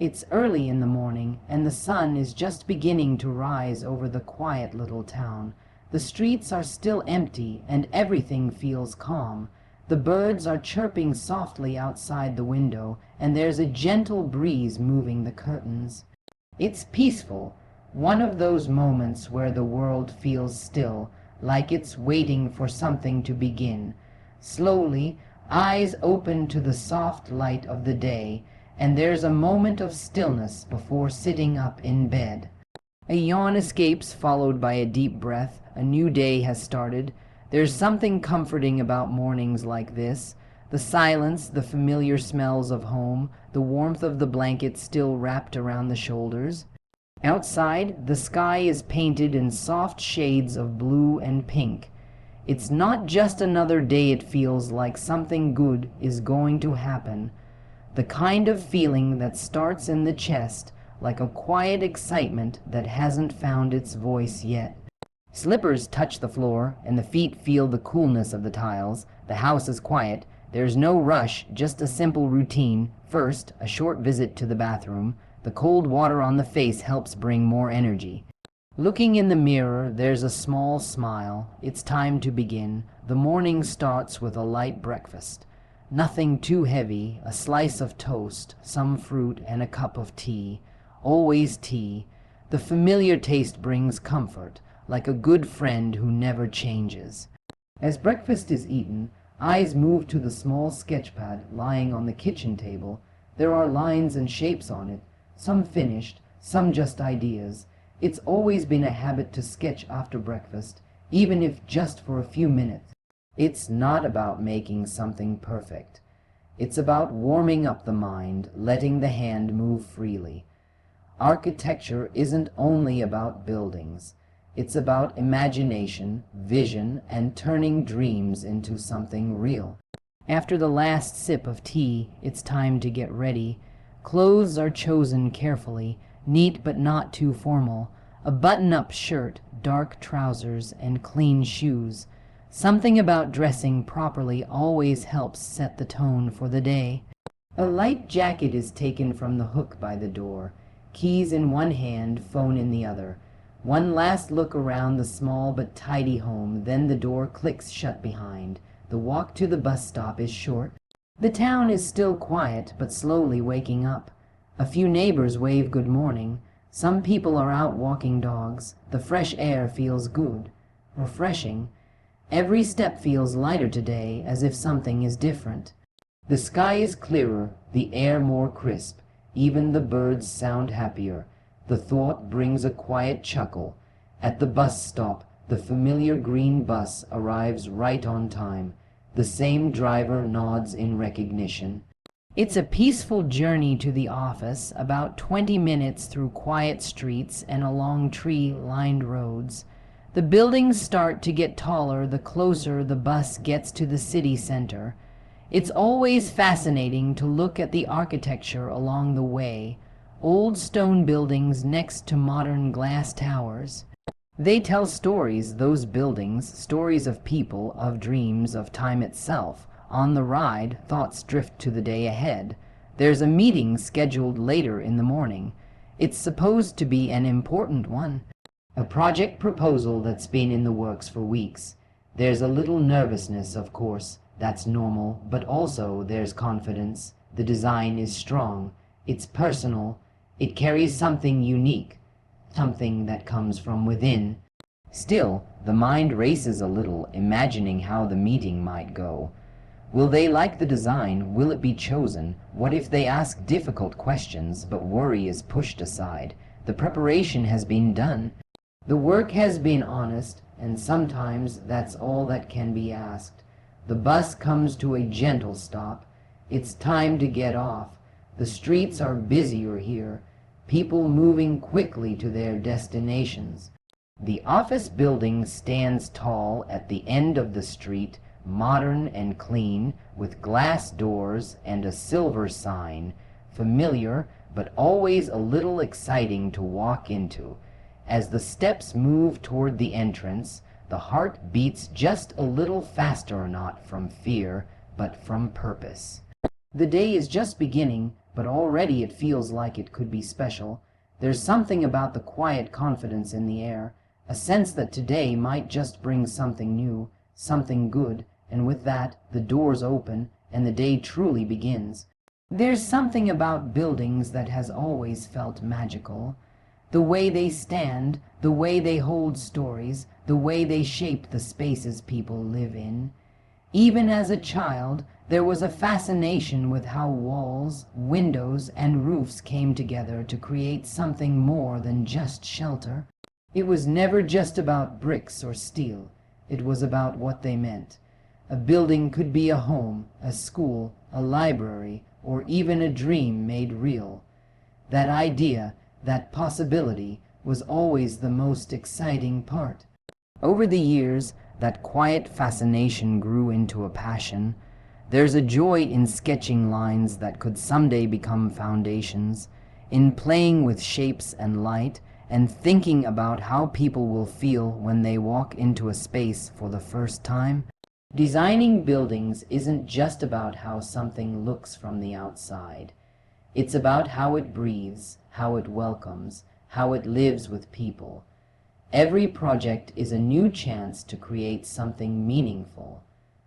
It's early in the morning, and the sun is just beginning to rise over the quiet little town. The streets are still empty, and everything feels calm. The birds are chirping softly outside the window, and there's a gentle breeze moving the curtains. It's peaceful, one of those moments where the world feels still, like it's waiting for something to begin. Slowly, eyes open to the soft light of the day, and there's a moment of stillness before sitting up in bed. A yawn escapes, followed by a deep breath. A new day has started. There's something comforting about mornings like this. The silence, the familiar smells of home, the warmth of the blanket still wrapped around the shoulders. Outside, the sky is painted in soft shades of blue and pink. It's not just another day. It feels like something good is going to happen. The kind of feeling that starts in the chest, like a quiet excitement that hasn't found its voice yet. Slippers touch the floor, and the feet feel the coolness of the tiles. The house is quiet. There's no rush, just a simple routine. First, a short visit to the bathroom. The cold water on the face helps bring more energy. Looking in the mirror, there's a small smile. It's time to begin. The morning starts with a light breakfast. Nothing too heavy, a slice of toast, some fruit, and a cup of tea. Always tea. The familiar taste brings comfort, like a good friend who never changes. As breakfast is eaten, eyes move to the small sketchpad lying on the kitchen table. There are lines and shapes on it, some finished, some just ideas. It's always been a habit to sketch after breakfast, even if just for a few minutes. It's not about making something perfect. It's about warming up the mind, letting the hand move freely. Architecture isn't only about buildings. It's about imagination, vision, and turning dreams into something real. After the last sip of tea, it's time to get ready. Clothes are chosen carefully, neat but not too formal. A button-up shirt, dark trousers, and clean shoes. Something about dressing properly always helps set the tone for the day. A light jacket is taken from the hook by the door. Keys in one hand, phone in the other. One last look around the small but tidy home, then the door clicks shut behind. The walk to the bus stop is short. The town is still quiet, but slowly waking up. A few neighbors wave good morning. Some people are out walking dogs. The fresh air feels good, refreshing. Every step feels lighter today, as if something is different. The sky is clearer, the air more crisp. Even the birds sound happier. The thought brings a quiet chuckle. At the bus stop, the familiar green bus arrives right on time. The same driver nods in recognition. It's a peaceful journey to the office, about 20 minutes through quiet streets and along tree-lined roads. The buildings start to get taller the closer the bus gets to the city center. It's always fascinating to look at the architecture along the way. Old stone buildings next to modern glass towers. They tell stories, those buildings, stories of people, of dreams, of time itself. On the ride, thoughts drift to the day ahead. There's a meeting scheduled later in the morning. It's supposed to be an important one. A project proposal that's been in the works for weeks. There's a little nervousness, of course. That's normal, but also there's confidence. The design is strong. It's personal. It carries something unique, something that comes from within. Still, the mind races a little, imagining how the meeting might go. Will they like the design? Will it be chosen? What if they ask difficult questions, but worry is pushed aside? The preparation has been done. The work has been honest, and sometimes that's all that can be asked. The bus comes to a gentle stop. It's time to get off. The streets are busier here, people moving quickly to their destinations. The office building stands tall at the end of the street, modern and clean, with glass doors and a silver sign, familiar but always a little exciting to walk into. As the steps move toward the entrance, the heart beats just a little faster, not from fear, but from purpose. The day is just beginning. but already it feels like it could be special. There's something about the quiet confidence in the air, a sense that today might just bring something new, something good, and with that, the doors open, and the day truly begins. There's something about buildings that has always felt magical. The way they stand, the way they hold stories, the way they shape the spaces people live in. Even as a child, there was a fascination with how walls, windows, and roofs came together to create something more than just shelter. It was never just about bricks or steel. It was about what they meant. A building could be a home, a school, a library, or even a dream made real. That idea, that possibility, was always the most exciting part. Over the years, that quiet fascination grew into a passion. There's a joy in sketching lines that could someday become foundations, in playing with shapes and light, and thinking about how people will feel when they walk into a space for the first time. Designing buildings isn't just about how something looks from the outside. It's about how it breathes, how it welcomes, how it lives with people. Every project is a new chance to create something meaningful,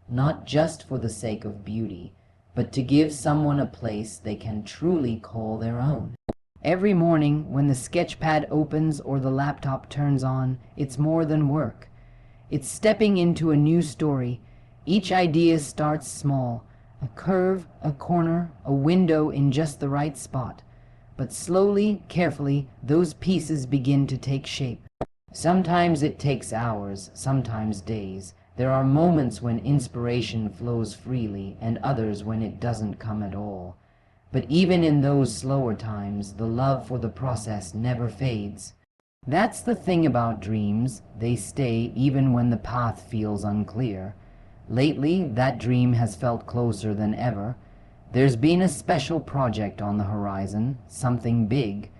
not just for the sake of beauty, but to give someone a place they can truly call their own. Every morning, when the sketchpad opens or the laptop turns on, it's more than work. It's stepping into a new story. Each idea starts small, a curve, a corner, a window in just the right spot. But slowly, carefully, those pieces begin to take shape. Sometimes it takes hours, sometimes days. There are moments when inspiration flows freely, and others when it doesn't come at all. But even in those slower times, the love for the process never fades. That's the thing about dreams. They stay even when the path feels unclear. Lately, that dream has felt closer than ever. There's been a special project on the horizon, something big,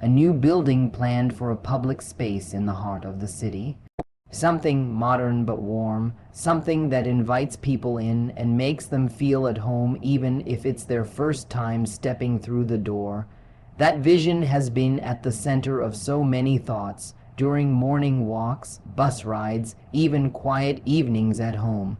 a new building planned for a public space in the heart of the city. Something modern but warm, something that invites people in and makes them feel at home even if it's their first time stepping through the door. That vision has been at the center of so many thoughts, during morning walks, bus rides, even quiet evenings at home.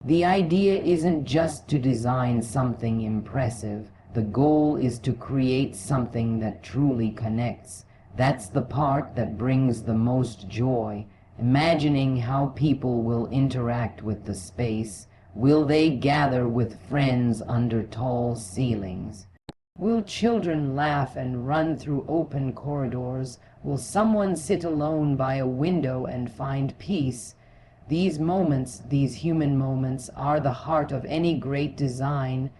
The idea isn't just to design something impressive. The goal is to create something that truly connects. That's the part that brings the most joy. Imagining how people will interact with the space. Will they gather with friends under tall ceilings? Will children laugh and run through open corridors? Will someone sit alone by a window and find peace? These moments, these human moments, are the heart of any great design,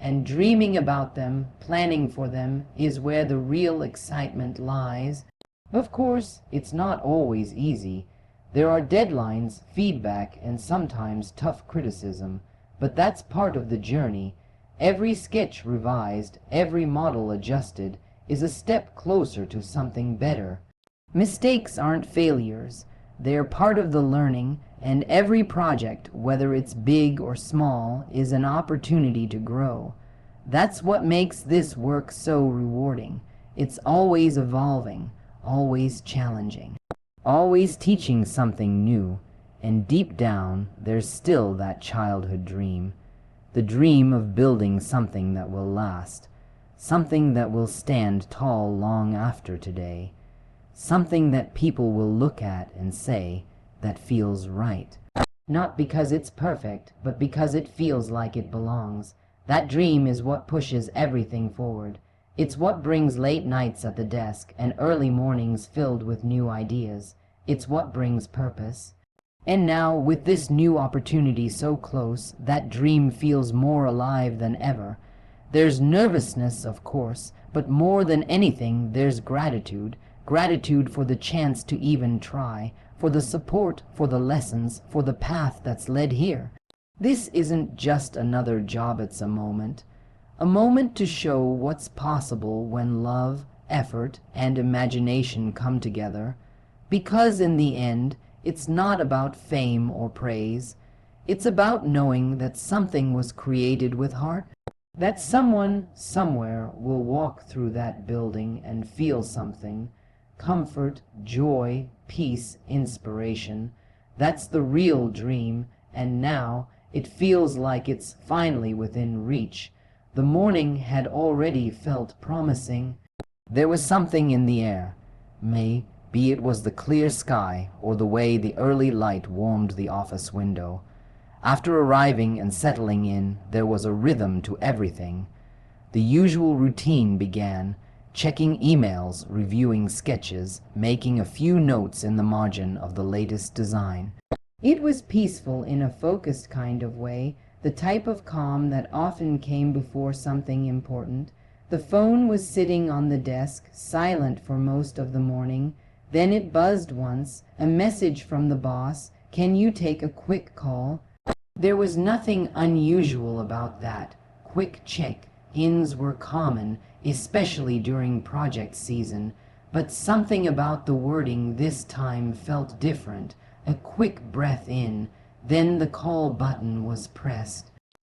and dreaming about them, planning for them, is where the real excitement lies. Of course, it's not always easy. There are deadlines, feedback, and sometimes tough criticism, but that's part of the journey. Every sketch revised, every model adjusted, is a step closer to something better. Mistakes aren't failures. They're part of the learning, and every project, whether it's big or small, is an opportunity to grow. That's what makes this work so rewarding. It's always evolving, always challenging, always teaching something new, and deep down, there's still that childhood dream. The dream of building something that will last, something that will stand tall long after today. Something that people will look at and say, that feels right. Not because it's perfect, but because it feels like it belongs. That dream is what pushes everything forward. It's what brings late nights at the desk and early mornings filled with new ideas. It's what brings purpose. And now, with this new opportunity so close, that dream feels more alive than ever. There's nervousness, of course, but more than anything, there's gratitude. Gratitude for the chance to even try, for the support, for the lessons, for the path that's led here. This isn't just another job, it's a moment to show what's possible when love, effort, and imagination come together. Because in the end, it's not about fame or praise. It's about knowing that something was created with heart. That someone somewhere will walk through that building and feel something, comfort, joy, peace, inspiration. That's the real dream, and now it feels like it's finally within reach. The morning had already felt promising. There was something in the air. Maybe it was the clear sky or the way the early light warmed the office window. After arriving and settling in, there was a rhythm to everything. The usual routine began, checking emails, reviewing sketches, making a few notes in the margin of the latest design. It was peaceful in a focused kind of way, the type of calm that often came before something important. The phone was sitting on the desk, silent for most of the morning. Then it buzzed once, a message from the boss. "Can you take a quick call?" There was nothing unusual about that. Quick check-ins were common, especially during project season, but something about the wording this time felt different. A quick breath in, then the call button was pressed.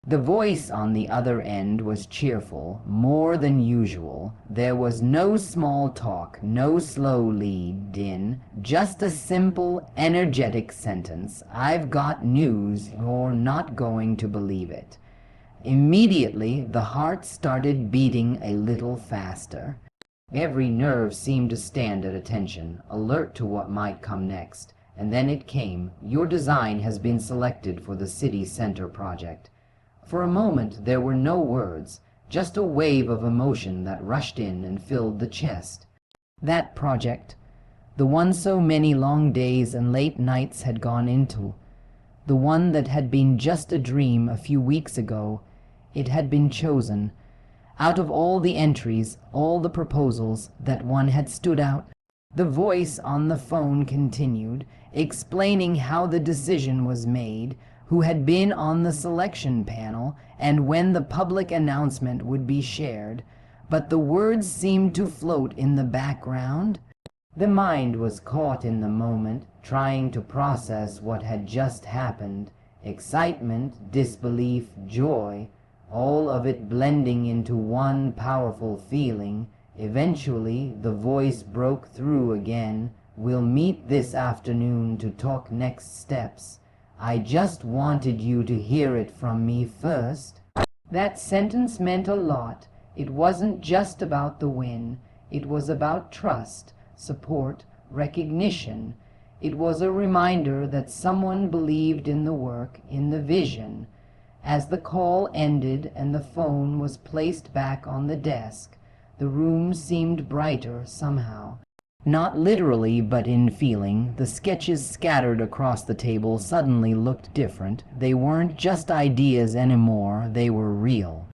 The voice on the other end was cheerful, more than usual. There was no small talk, no slow lead-in, just a simple, energetic sentence. "I've got news, you're not going to believe it." Immediately, the heart started beating a little faster. Every nerve seemed to stand at attention, alert to what might come next. And then it came. "Your design has been selected for the city center project." For a moment there were no words, just a wave of emotion that rushed in and filled the chest. That project, the one so many long days and late nights had gone into, the one that had been just a dream a few weeks ago, it had been chosen. Out of all the entries, all the proposals, that one had stood out. The voice on the phone continued, explaining how the decision was made, who had been on the selection panel, and when the public announcement would be shared. But the words seemed to float in the background. The mind was caught in the moment, trying to process what had just happened. Excitement, disbelief, joy, all of it blending into one powerful feeling. Eventually, the voice broke through again. "We'll meet this afternoon to talk next steps. I just wanted you to hear it from me first." That sentence meant a lot. It wasn't just about the win. It was about trust, support, recognition. It was a reminder that someone believed in the work, in the vision. As the call ended and the phone was placed back on the desk, the room seemed brighter somehow. Not literally, but in feeling. The sketches scattered across the table suddenly looked different. They weren't just ideas anymore, they were real.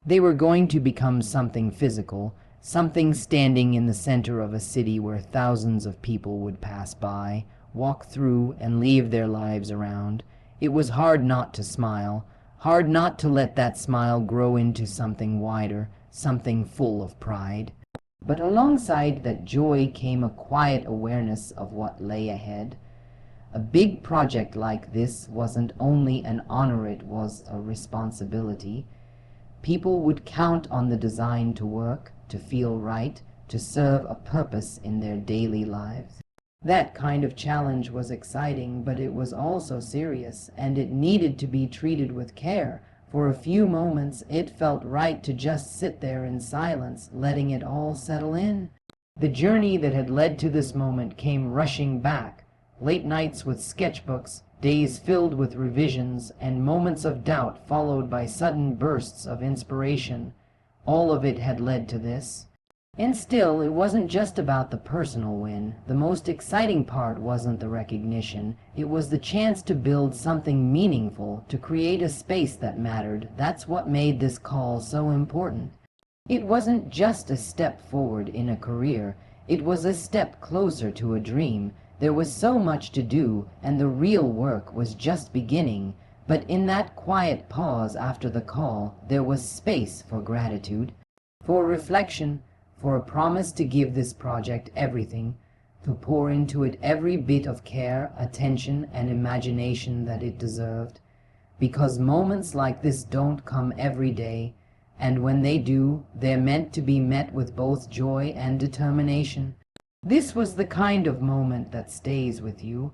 They were going to become something physical, something standing in the center of a city where thousands of people would pass by, walk through, and leave their lives around. It was hard not to smile, hard not to let that smile grow into something wider, something full of pride. But alongside that joy came a quiet awareness of what lay ahead. A big project like this wasn't only an honor, it was a responsibility. People would count on the design to work, to feel right, to serve a purpose in their daily lives. That kind of challenge was exciting, but it was also serious, and it needed to be treated with care. For a few moments, it felt right to just sit there in silence, letting it all settle in. The journey that had led to this moment came rushing back. Late nights with sketchbooks, days filled with revisions, and moments of doubt followed by sudden bursts of inspiration. All of it had led to this. And still, it wasn't just about the personal win. The most exciting part wasn't the recognition. It was the chance to build something meaningful, to create a space that mattered. That's what made this call so important. It wasn't just a step forward in a career. It was a step closer to a dream. There was so much to do, and the real work was just beginning. But in that quiet pause after the call, there was space for gratitude, for reflection, for a promise to give this project everything, to pour into it every bit of care, attention, and imagination that it deserved. Because moments like this don't come every day. and when they do, they're meant to be met with both joy and determination. This was the kind of moment that stays with you.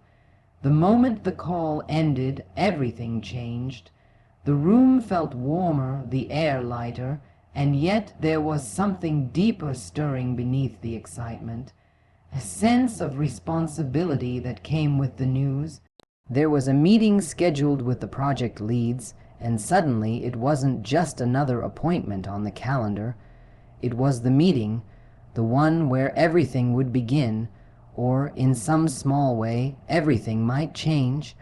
The moment the call ended, everything changed. The room felt warmer, the air lighter, and yet there was something deeper stirring beneath the excitement, a sense of responsibility that came with the news. There was a meeting scheduled with the project leads, and suddenly it wasn't just another appointment on the calendar. It was the meeting, the one where everything would begin, or in some small way, everything might change.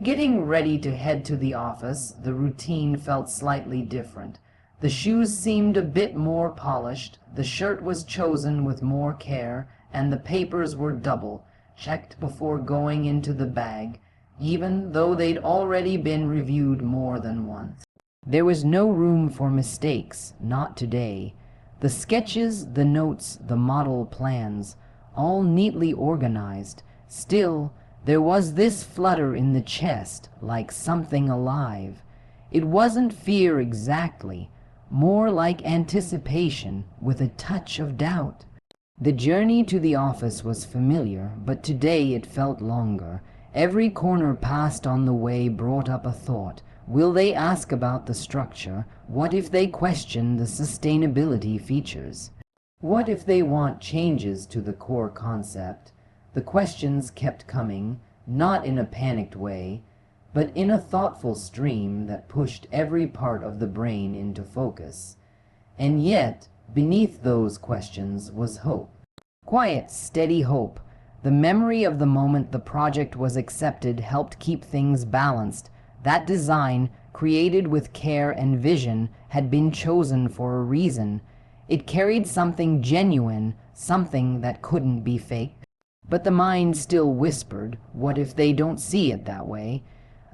Getting ready to head to the office, the routine felt slightly different. The shoes seemed a bit more polished, the shirt was chosen with more care, and the papers were double checked before going into the bag, even though they'd already been reviewed more than once. There was no room for mistakes, not today. The sketches, the notes, the model plans, all neatly organized. Still, there was this flutter in the chest, like something alive. It wasn't fear exactly, more like anticipation with a touch of doubt. The journey to the office was familiar, but today it felt longer. Every corner passed on the way brought up a thought. Will they ask about the structure? What if they question the sustainability features? What if they want changes to the core concept? The questions kept coming, not in a panicked way, but in a thoughtful stream that pushed every part of the brain into focus. And yet, beneath those questions was hope. Quiet, steady hope. The memory of the moment the project was accepted helped keep things balanced. That design, created with care and vision, had been chosen for a reason. It carried something genuine, something that couldn't be faked. But the mind still whispered, what if they don't see it that way?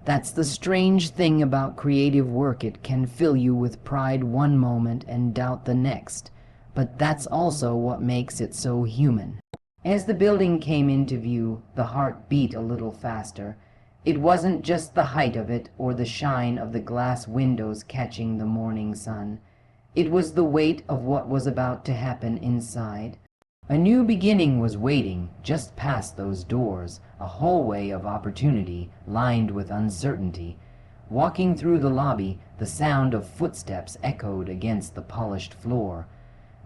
That's the strange thing about creative work. It can fill you with pride one moment and doubt the next. But that's also what makes it so human. As the building came into view, the heart beat a little faster. It wasn't just the height of it or the shine of the glass windows catching the morning sun. It was the weight of what was about to happen inside. A new beginning was waiting just past those doors, a hallway of opportunity lined with uncertainty. Walking through the lobby, the sound of footsteps echoed against the polished floor.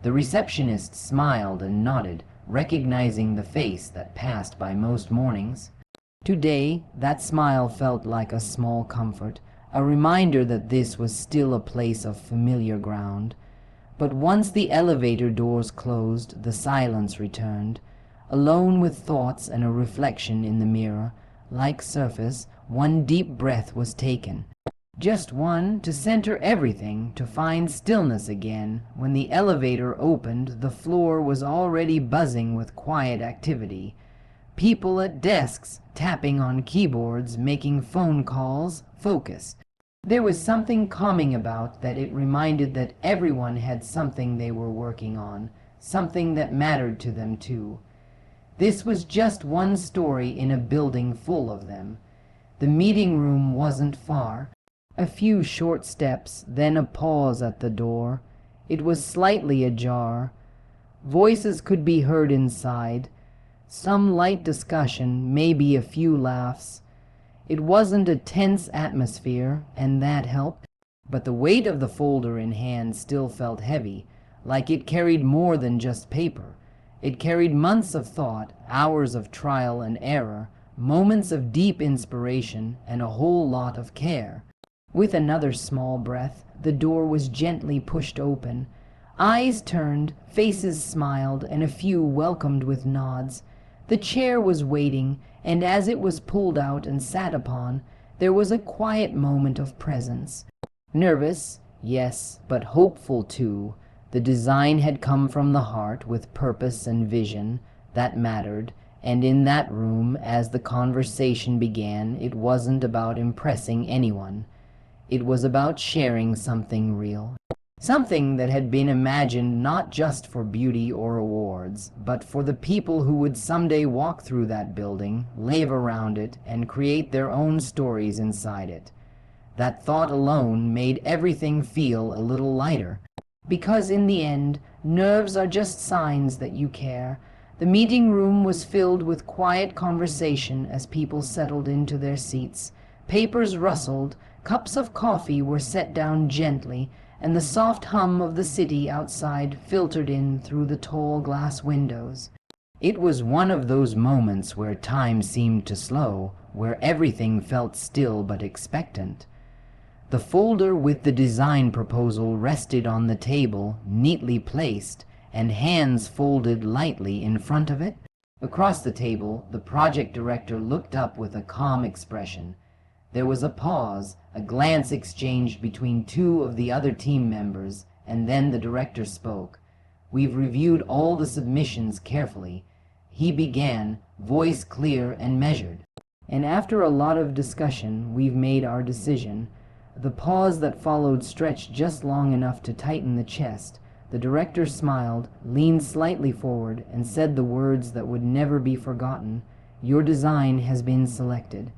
The receptionist smiled and nodded, recognizing the face that passed by most mornings. Today, that smile felt like a small comfort, a reminder that this was still a place of familiar ground. But once the elevator doors closed, the silence returned. Alone with thoughts and a reflection in the mirror, like surface, one deep breath was taken. Just one, to center everything, to find stillness again. When the elevator opened, the floor was already buzzing with quiet activity. People at desks, tapping on keyboards, making phone calls, focused. There was something calming about that. It reminded that everyone had something they were working on, something that mattered to them too. This was just one story in a building full of them. The meeting room wasn't far. A few short steps, then a pause at the door. It was slightly ajar. Voices could be heard inside. Some light discussion, maybe a few laughs. It wasn't a tense atmosphere, and that helped. But the weight of the folder in hand still felt heavy, like it carried more than just paper. It carried months of thought, hours of trial and error, moments of deep inspiration, and a whole lot of care. With another small breath, the door was gently pushed open. Eyes turned, faces smiled, and a few welcomed with nods. The chair was waiting, and as it was pulled out and sat upon, there was a quiet moment of presence. Nervous, yes, but hopeful too. The design had come from the heart, with purpose and vision. That mattered. And in that room, as the conversation began, it wasn't about impressing anyone. It was about sharing something real. Something that had been imagined not just for beauty or awards, but for the people who would someday walk through that building, live around it, and create their own stories inside it. That thought alone made everything feel a little lighter. Because in the end, nerves are just signs that you care. The meeting room was filled with quiet conversation as people settled into their seats. Papers rustled, cups of coffee were set down gently, and the soft hum of the city outside filtered in through the tall glass windows. It was one of those moments where time seemed to slow, where everything felt still but expectant. The folder with the design proposal rested on the table, neatly placed, and hands folded lightly in front of it. Across the table, the project director looked up with a calm expression. There was a pause, a glance exchanged between two of the other team members, and then the director spoke. "We've reviewed all the submissions carefully," he began, voice clear and measured. "And after a lot of discussion, we've made our decision." The pause that followed stretched just long enough to tighten the chest. The director smiled, leaned slightly forward, and said the words that would never be forgotten. "Your design has been selected."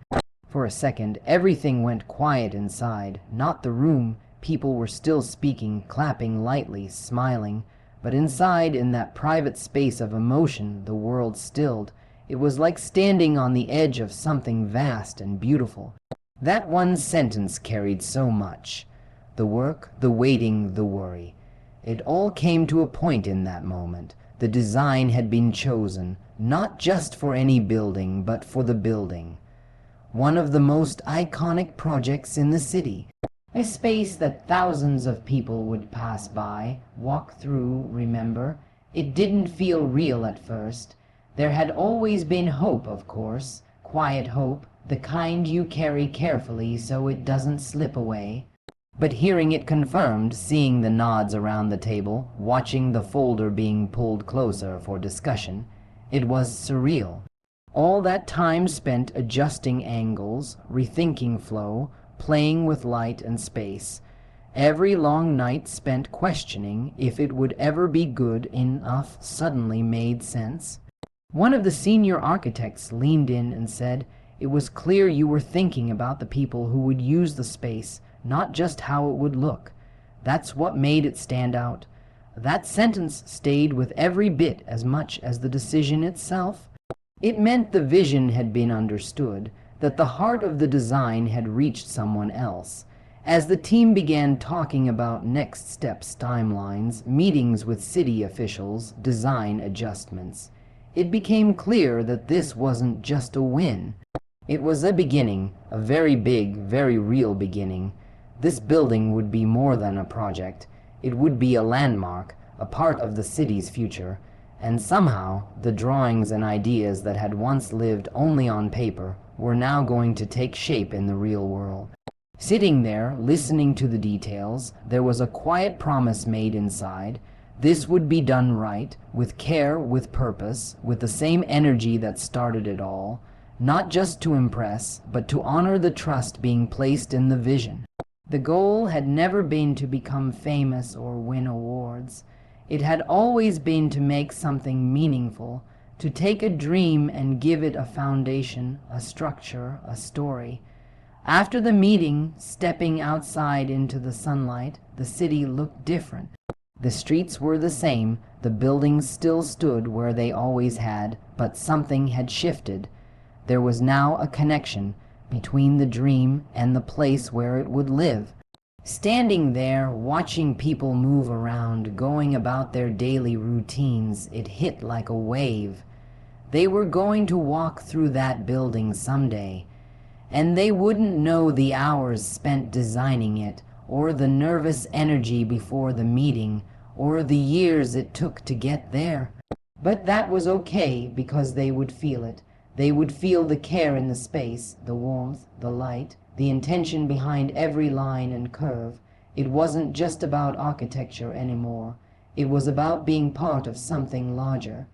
For a second, everything went quiet inside. Not the room. People were still speaking, clapping lightly, smiling. But inside, in that private space of emotion, the world stilled. It was like standing on the edge of something vast and beautiful. That one sentence carried so much. The work, the waiting, the worry. It all came to a point in that moment. The design had been chosen, not just for any building, but for the building. One of the most iconic projects in the city. A space that thousands of people would pass by, walk through, remember. It didn't feel real at first. There had always been hope, of course, quiet hope, the kind you carry carefully so it doesn't slip away. But hearing it confirmed, seeing the nods around the table, watching the folder being pulled closer for discussion, it was surreal. All that time spent adjusting angles, rethinking flow, playing with light and space. Every long night spent questioning if it would ever be good enough suddenly made sense. One of the senior architects leaned in and said, "It was clear you were thinking about the people who would use the space, not just how it would look. That's what made it stand out." That sentence stayed with every bit as much as the decision itself. It meant the vision had been understood, that the heart of the design had reached someone else. As the team began talking about next steps, timelines, meetings with city officials, design adjustments, it became clear that this wasn't just a win. It was a beginning, a very big, very real beginning. This building would be more than a project. It would be a landmark, a part of the city's future. And somehow, the drawings and ideas that had once lived only on paper were now going to take shape in the real world. Sitting there, listening to the details, there was a quiet promise made inside. This would be done right, with care, with purpose, with the same energy that started it all, not just to impress, but to honor the trust being placed in the vision. The goal had never been to become famous or win awards. It had always been to make something meaningful, to take a dream and give it a foundation, a structure, a story. After the meeting, stepping outside into the sunlight, the city looked different. The streets were the same, the buildings still stood where they always had, but something had shifted. There was now a connection between the dream and the place where it would live. Standing there, watching people move around, going about their daily routines, it hit like a wave. They were going to walk through that building someday, and they wouldn't know the hours spent designing it, or the nervous energy before the meeting, or the years it took to get there. But that was okay, because they would feel it. They would feel the care in the space, the warmth, the light, the intention behind every line and curve. It wasn't just about architecture anymore. It was about being part of something larger.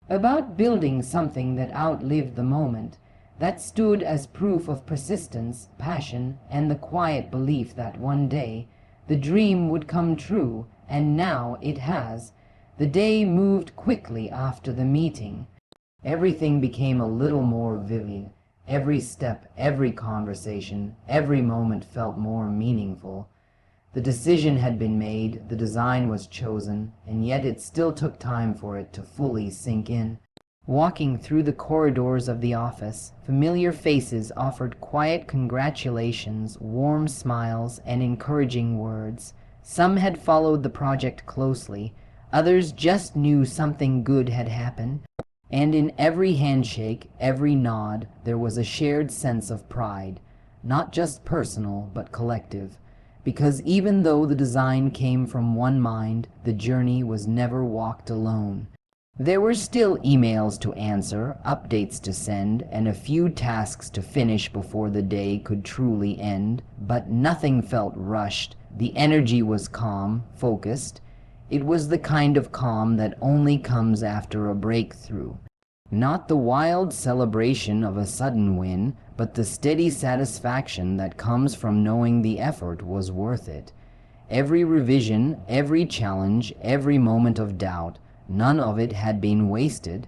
About building something that outlived the moment, that stood as proof of persistence, passion, and the quiet belief that one day the dream would come true, and now it has. The day moved quickly after the meeting. Everything became a little more vivid. Every step, every conversation, every moment felt more meaningful. The decision had been made, the design was chosen, and yet it still took time for it to fully sink in. Walking through the corridors of the office, familiar faces offered quiet congratulations, warm smiles, and encouraging words. Some had followed the project closely, others just knew something good had happened, and in every handshake, every nod, there was a shared sense of pride, not just personal, but collective. Because even though the design came from one mind, the journey was never walked alone. There were still emails to answer, updates to send, and a few tasks to finish before the day could truly end, but nothing felt rushed. The energy was calm, focused. It was the kind of calm that only comes after a breakthrough. Not the wild celebration of a sudden win, but the steady satisfaction that comes from knowing the effort was worth it. Every revision, every challenge, every moment of doubt, none of it had been wasted.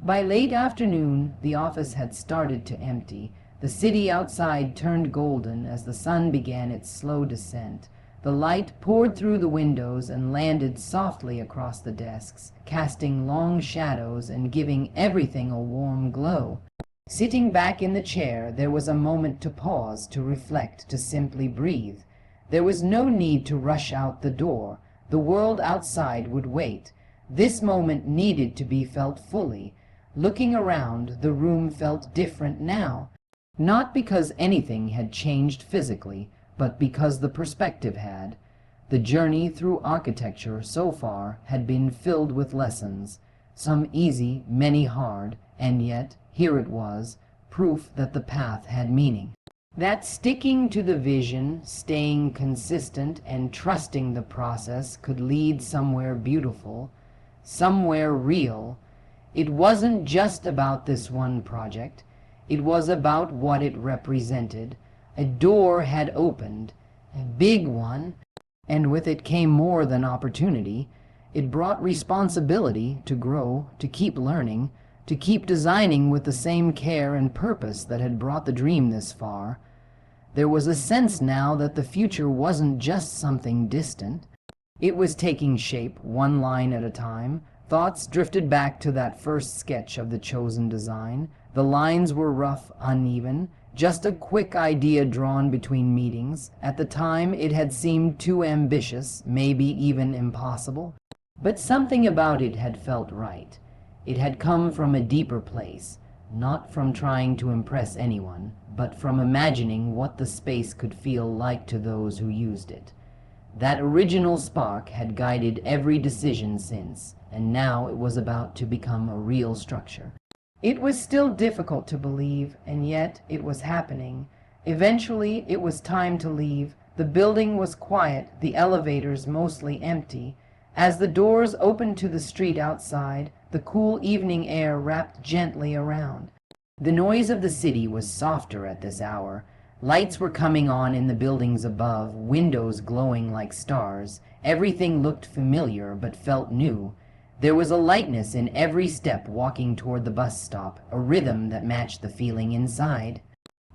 By late afternoon, the office had started to empty. The city outside turned golden as the sun began its slow descent. The light poured through the windows and landed softly across the desks, casting long shadows and giving everything a warm glow. Sitting back in the chair, there was a moment to pause, to reflect, to simply breathe. There was no need to rush out the door. The world outside would wait. This moment needed to be felt fully. Looking around, the room felt different now. Not because anything had changed physically, but because the perspective had. The journey through architecture so far had been filled with lessons, some easy, many hard, and yet, here it was, proof that the path had meaning. That sticking to the vision, staying consistent, and trusting the process could lead somewhere beautiful, somewhere real. It wasn't just about this one project. It was about what it represented. A door had opened, a big one, and with it came more than opportunity. It brought responsibility to grow, to keep learning, to keep designing with the same care and purpose that had brought the dream this far. There was a sense now that the future wasn't just something distant. It was taking shape, one line at a time. Thoughts drifted back to that first sketch of the chosen design. The lines were rough, uneven, just a quick idea drawn between meetings. At the time, it had seemed too ambitious, maybe even impossible. But something about it had felt right. It had come from a deeper place, not from trying to impress anyone, but from imagining what the space could feel like to those who used it. That original spark had guided every decision since, and now it was about to become a real structure. It was still difficult to believe, and yet it was happening. Eventually, it was time to leave. The building was quiet, the elevators mostly empty. As the doors opened to the street outside, the cool evening air wrapped gently around. The noise of the city was softer at this hour. Lights were coming on in the buildings above, windows glowing like stars. Everything looked familiar but felt new. There was a lightness in every step walking toward the bus stop, a rhythm that matched the feeling inside.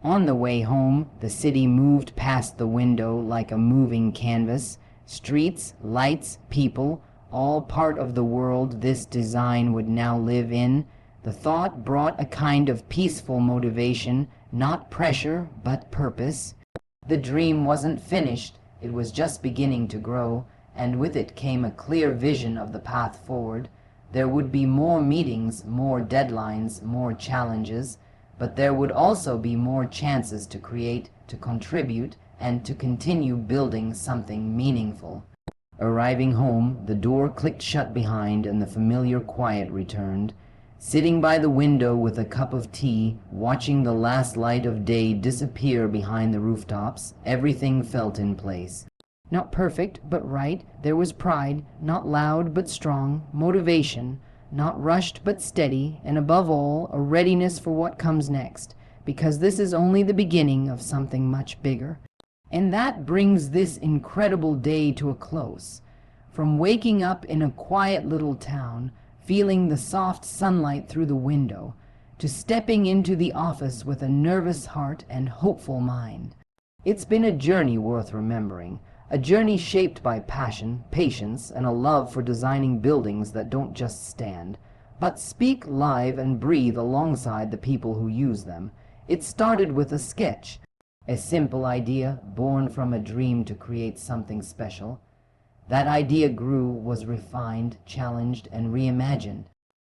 On the way home, the city moved past the window like a moving canvas. Streets, lights, people, all part of the world this design would now live in. The thought brought a kind of peaceful motivation, not pressure, but purpose. The dream wasn't finished, it was just beginning to grow, and with it came a clear vision of the path forward. There would be more meetings, more deadlines, more challenges, but there would also be more chances to create, to contribute, and to continue building something meaningful. Arriving home, the door clicked shut behind and the familiar quiet returned. Sitting by the window with a cup of tea, watching the last light of day disappear behind the rooftops, everything felt in place. Not perfect, but right. There was pride, not loud but strong, motivation, not rushed but steady, and above all, a readiness for what comes next, because this is only the beginning of something much bigger. And that brings this incredible day to a close. From waking up in a quiet little town, feeling the soft sunlight through the window, to stepping into the office with a nervous heart and hopeful mind. It's been a journey worth remembering, A journey shaped by passion, patience, and a love for designing buildings that don't just stand, but speak live and breathe alongside the people who use them. It started with a sketch, a simple idea born from a dream to create something special. That idea grew, was refined, challenged, and reimagined.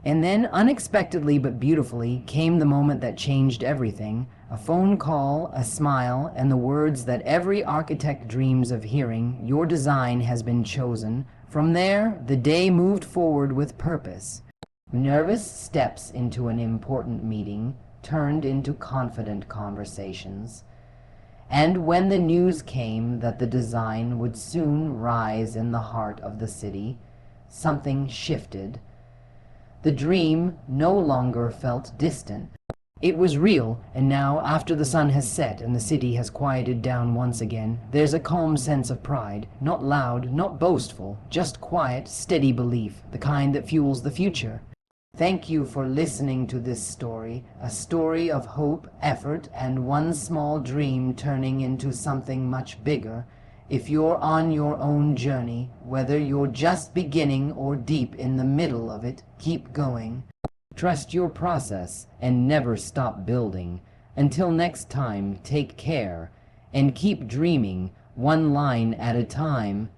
And then, unexpectedly but beautifully, came the moment that changed everything. A phone call, a smile, and the words that every architect dreams of hearing: "Your design has been chosen." From there, the day moved forward with purpose. Nervous steps into an important meeting turned into confident conversations. And when the news came that the design would soon rise in the heart of the city, something shifted. The dream no longer felt distant. It was real, and now, after the sun has set and the city has quieted down once again, there's a calm sense of pride, not loud, not boastful, just quiet, steady belief, the kind that fuels the future. Thank you for listening to this story, a story of hope, effort, and one small dream turning into something much bigger. If you're on your own journey, whether you're just beginning or deep in the middle of it, keep going. Trust your process and never stop building. Until next time, take care and keep dreaming, one line at a time.